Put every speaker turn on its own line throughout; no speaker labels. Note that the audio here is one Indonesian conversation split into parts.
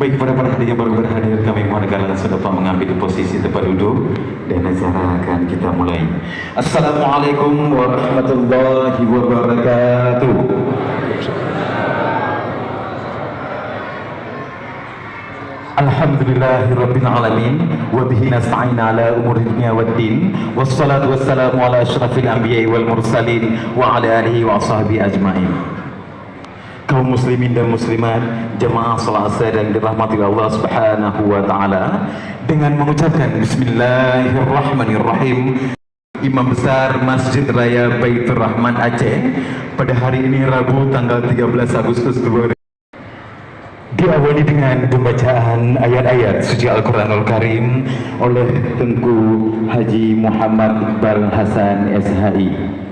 Baik, para perhatian yang baru berhadir, kami mohon agar langsung dapat mengambil posisi tempat duduk dan acara akan kita mulai. Assalamualaikum warahmatullahi wabarakatuh. Alhamdulillahirabbil alamin wa bihi nasta'in ala umuri dunya waddin wassalatu wassalamu ala asyrafil anbiya'i wal mursalin wa ala alihi wa ashabihi ajmain. Kaum muslimin dan muslimat, jemaah salat asar yang dirahmati Allah Subhanahu wa taala, dengan mengucapkan bismillahirrahmanirrahim, Imam Besar Masjid Raya Baitur Rahman Aceh pada hari ini Rabu tanggal 13 Agustus 2020 diawali dengan pembacaan ayat-ayat suci Al-Quranul Karim oleh Tengku Haji Muhammad Iqbal Hasan SHI.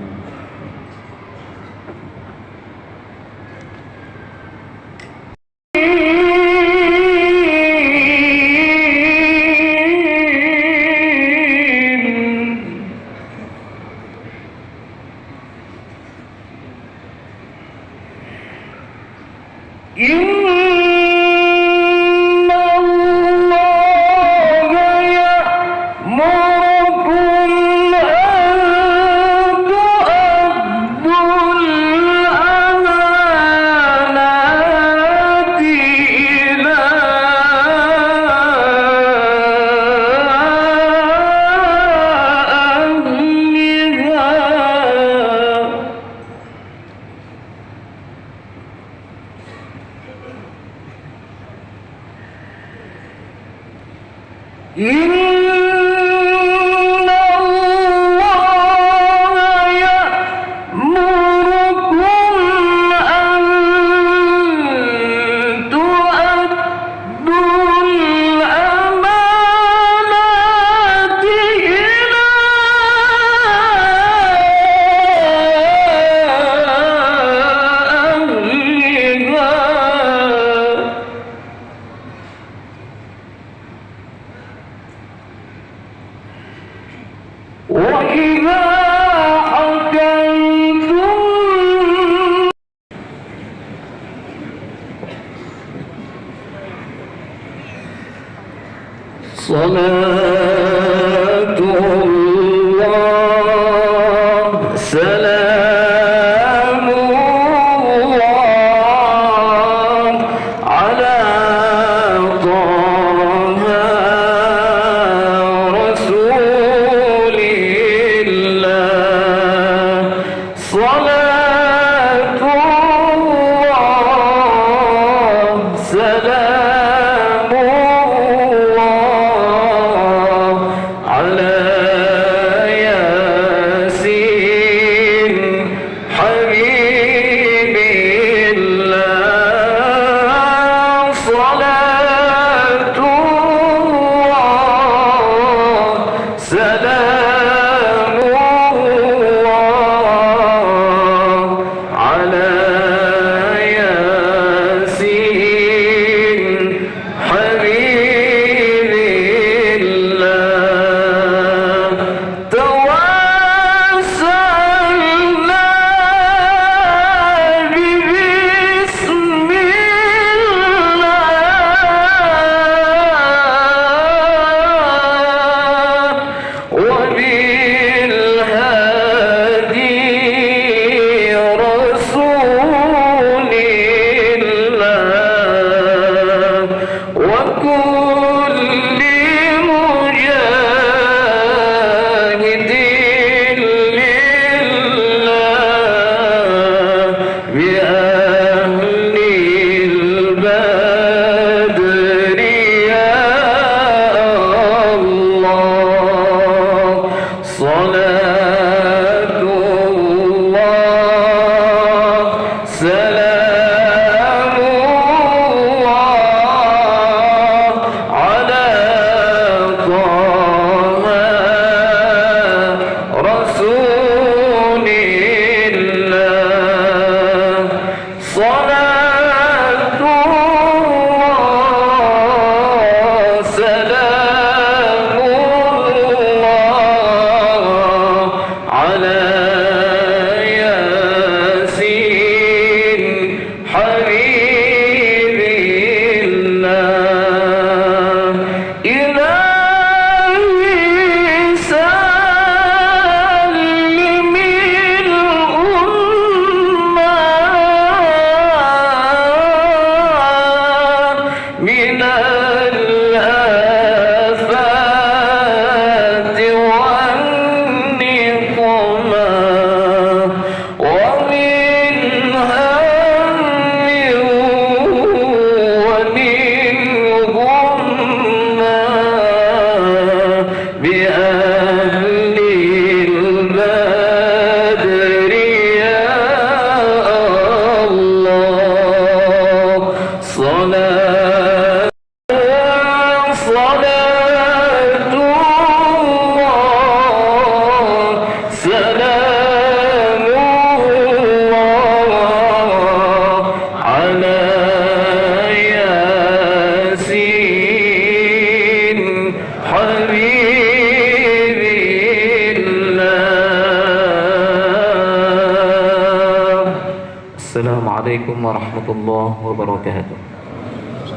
Assalamualaikum warahmatullahi wabarakatuh.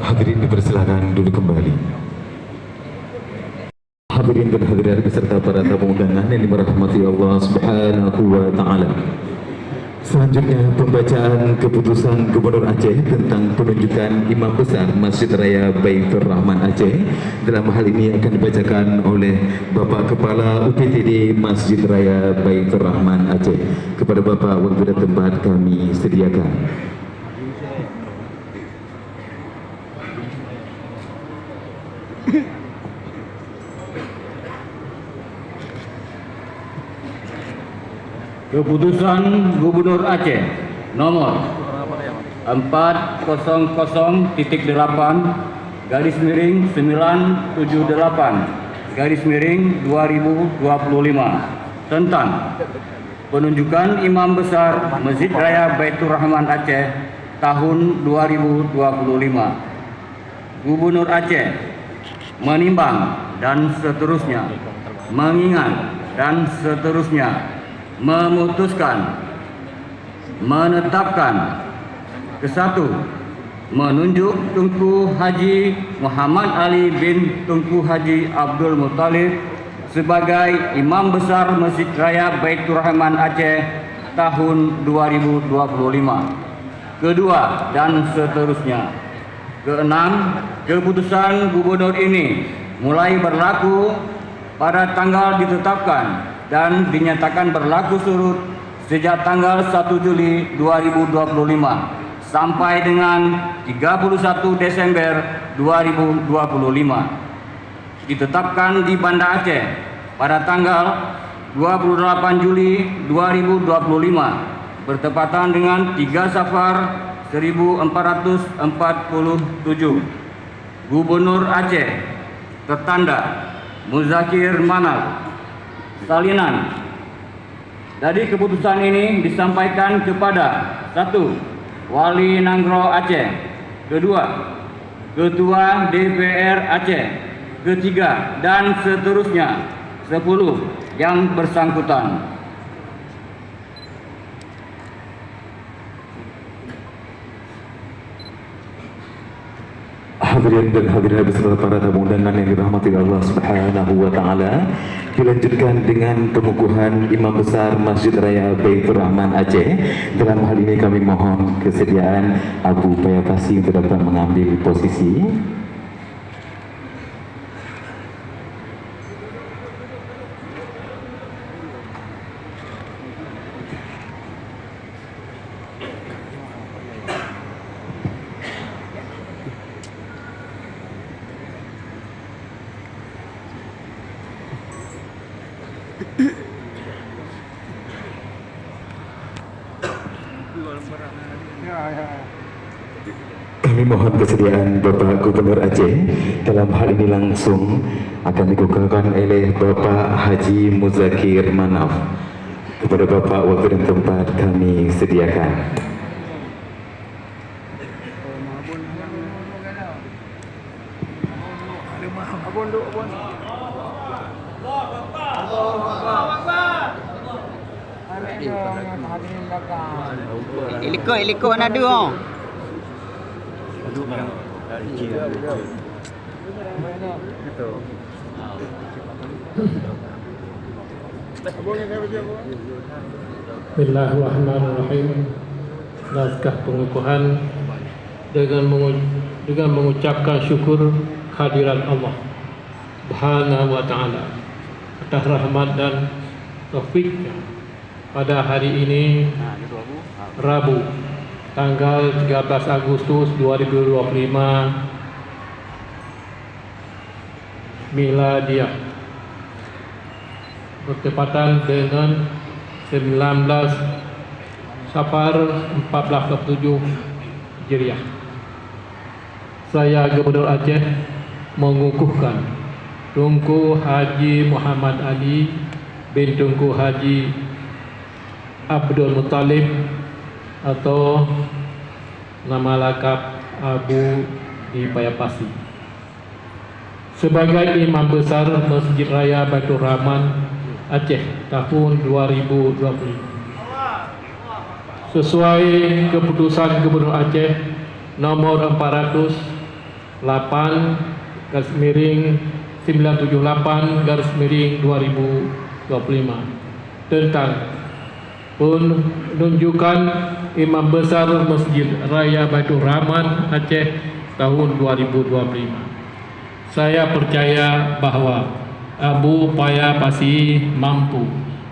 Hadirin dipersilakan duduk kembali. Hadirin dan hadirat beserta para tamu undangan yang dirahmati Allah Subhanahu wa taala. Selanjutnya pembacaan keputusan Gubernur Aceh tentang penunjukan Imam Besar Masjid Raya Baitur Rahman Aceh. Dalam hal ini akan dibacakan oleh Bapak Kepala UPTD Masjid Raya Baitur Rahman Aceh. Kepada Bapak waktu dan tempat kami sediakan.
Keputusan Gubernur Aceh nomor 400.8 garis miring 978 garis miring 2025 tentang penunjukan Imam Besar Masjid Raya Baitur Rahman Aceh tahun 2025. Gubernur Aceh menimbang dan seterusnya, mengingat dan seterusnya, memutuskan, menetapkan ke-1, menunjuk Tunku Haji Muhammad Ali bin Tunku Haji Abdul Muttalib sebagai Imam Besar Masjid Raya Baitur Rahman Aceh tahun 2025. Kedua, dan seterusnya. ke-6, keputusan Gubernur ini mulai berlaku pada tanggal ditetapkan dan dinyatakan berlaku surut sejak tanggal 1 Juli 2025 sampai dengan 31 Desember 2025. Ditetapkan di Banda Aceh pada tanggal 28 Juli 2025 bertepatan dengan 3 Safar 1447. Gubernur Aceh tertanda Muzakir Manaf. Salinan dari keputusan ini disampaikan kepada 1. Wali Nanggro Aceh, 2. Ketua DPR Aceh, 3. dan seterusnya 10 yang bersangkutan.
Hadirin dan hadirat beserta para tamu undangan yang dirahmati Allah Subhanahu wa taala, dilanjutkan dengan pengukuhan Imam Besar Masjid Raya Baitur Rahman Aceh. Dalam hal ini kami mohon kesediaan Abu Payapasi untuk dapat mengambil posisi. Kami mohon kesediaan Bapak Gubernur Aceh. Dalam hal ini langsung akan dikukuhkan oleh Bapak Haji Muzakir Manaf. Kepada Bapak waktu dan tempat kami sediakan.
Iliko nak ada.
Bismillahirrahmanirrahim. Naskah pengukuhan dengan mengucapkan syukur kehadirat Allah Subhanahu wa taala atas rahmat dan taufiknya pada hari ini Rabu tanggal 13 Agustus 2025 Miladiah bertepatan dengan 19 Safar 1447 Hijriah. Saya Gubernur Aceh mengukuhkan Tunku Haji Muhammad Ali bin Tunku Haji Abdul Muttalib atau nama lengkap Abu di Payapasi sebagai Imam Besar Masjid Raya Baitur Rahman Aceh tahun 2025. sesuai keputusan Gubernur Aceh nomor 408 garis miring 978 garis miring 2025 tentang penunjukan Imam Besar Masjid Raya Baitur Rahman Aceh tahun 2025. Saya percaya bahwa Abu Paya Pasi mampu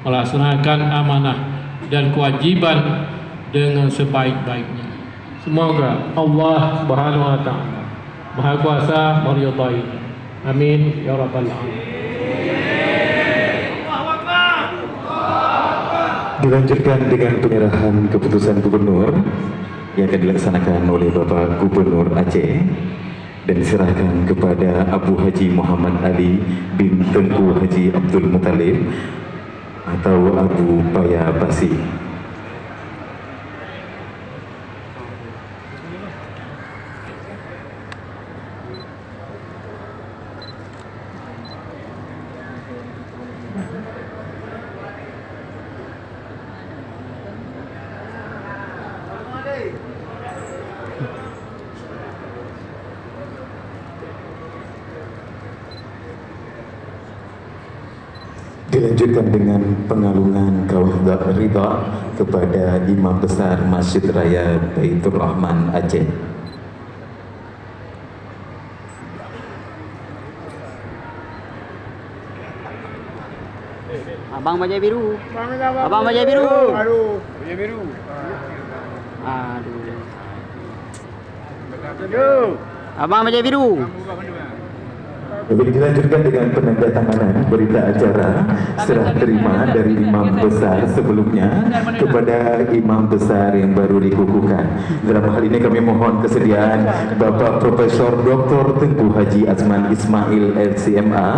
melaksanakan amanah dan kewajiban dengan sebaik-baiknya. Semoga Allah Subhanahu wa taala Maha Kuasa meridai. Amin ya rabbal alamin.
Dilanjutkan dengan penyerahan keputusan gubernur yang akan dilaksanakan oleh Bapak Gubernur Aceh dan diserahkan kepada Abu Haji Muhammad Ali bin Tengku Haji Abdul Muttalib atau Abu Paya Pasi. Dilanjutkan dengan pengalungan kawah ridha kepada Imam Besar Masjid Raya Baitur Rahman Aceh.
Abang baju biru. Abang baju biru. Aduh. Baju biru. Aduh. Abang baju biru.
Baik, dilanjutkan dengan penandatanganan berita acara serah terima dari Imam Besar sebelumnya kepada Imam Besar yang baru dikukuhkan. Dalam hal ini kami mohon kesediaan Bapak Profesor Dr. Tengku Haji Azman Ismail LCMA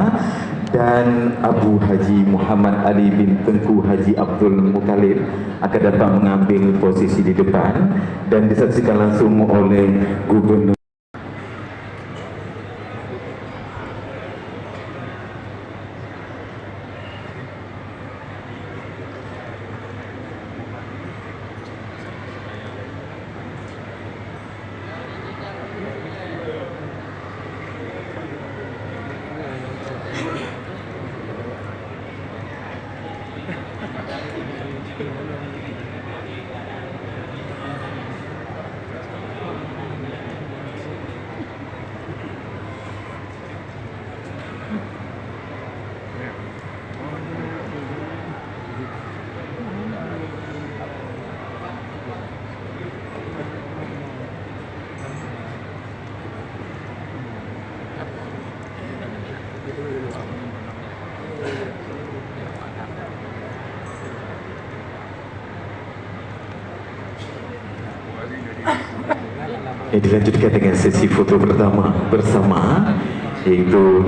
dan Abu Haji Muhammad Ali bin Tengku Haji Abdul Muttalib akan dapat mengambil posisi di depan dan disaksikan langsung oleh Gubernur. Dilanjutkan dengan sesi foto pertama bersama, yaitu